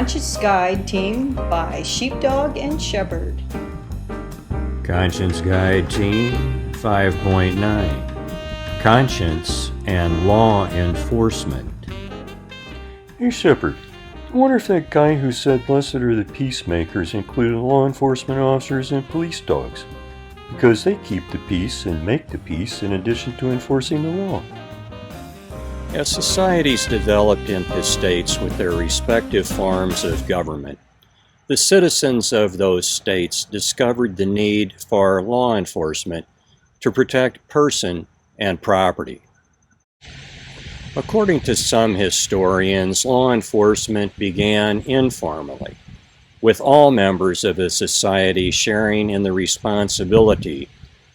Conscience Guide Team by Sheepdog and Shepherd. Conscience Guide Team 5.9 Conscience and Law Enforcement. Hey Shepherd, I wonder if that guy who said blessed are the peacemakers included law enforcement officers and police dogs, because they keep the peace and make the peace in addition to enforcing the law. As societies developed into states with their respective forms of government, the citizens of those states discovered the need for law enforcement to protect person and property. According to some historians, law enforcement began informally, with all members of a society sharing in the responsibility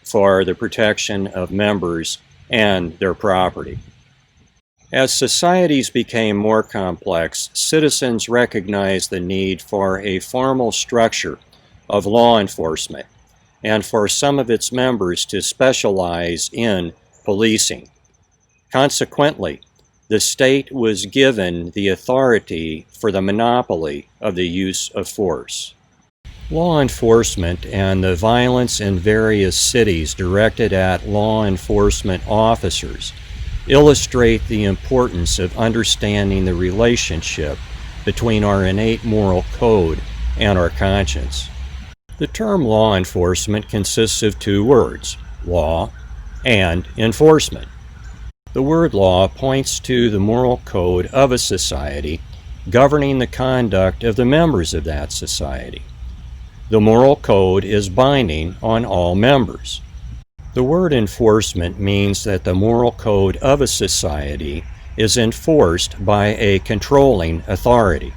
for the protection of members and their property. As societies became more complex, citizens recognized the need for a formal structure of law enforcement and for some of its members to specialize in policing. Consequently, the state was given the authority for the monopoly of the use of force. Law enforcement and the violence in various cities directed at law enforcement officers illustrate the importance of understanding the relationship between our innate moral code and our conscience. The term law enforcement consists of two words, law and enforcement. The word law points to the moral code of a society governing the conduct of the members of that society. The moral code is binding on all members. The word enforcement means that the moral code of a society is enforced by a controlling authority.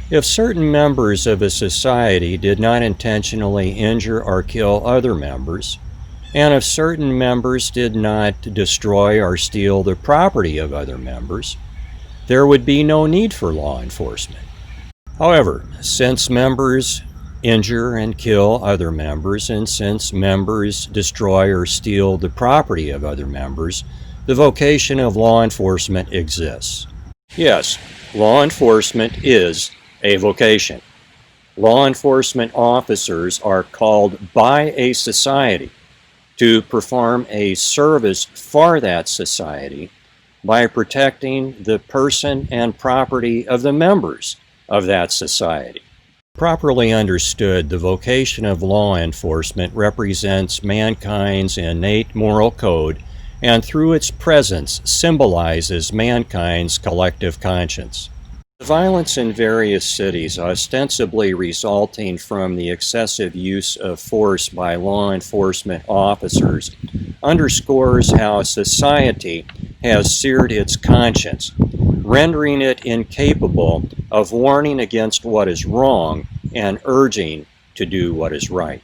If certain members of a society did not intentionally injure or kill other members, and if certain members did not destroy or steal the property of other members, there would be no need for law enforcement. However, since members injure and kill other members, and since members destroy or steal the property of other members, the vocation of law enforcement exists. Yes, law enforcement is a vocation. Law enforcement officers are called by a society to perform a service for that society by protecting the person and property of the members of that society. Properly understood, the vocation of law enforcement represents mankind's innate moral code and through its presence symbolizes mankind's collective conscience. The violence in various cities, ostensibly resulting from the excessive use of force by law enforcement officers, underscores how society has seared its conscience, rendering it incapable of warning against what is wrong and urging to do what is right.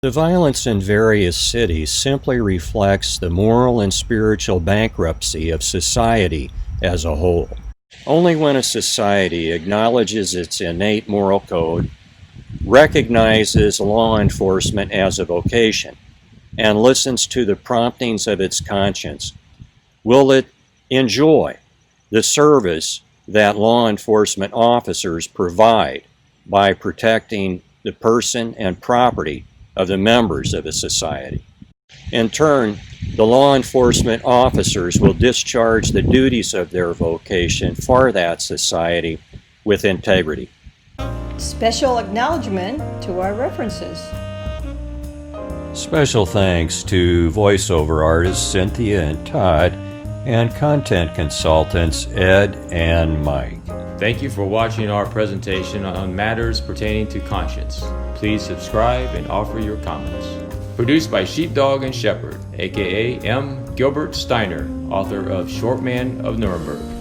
The violence in various cities simply reflects the moral and spiritual bankruptcy of society as a whole. Only when a society acknowledges its innate moral code, recognizes law enforcement as a vocation, and listens to the promptings of its conscience, will it enjoy the service that law enforcement officers provide by protecting the person and property of the members of a society. In turn, the law enforcement officers will discharge the duties of their vocation for that society with integrity. Special acknowledgement to our references. Special thanks to voiceover artists Cynthia and Todd and content consultants Ed and Mike. Thank you for watching our presentation on matters pertaining to conscience. Please subscribe and offer your comments. Produced by Sheepdog and Shepherd, aka M. Gilbert Steiner, author of Short Man of Nuremberg.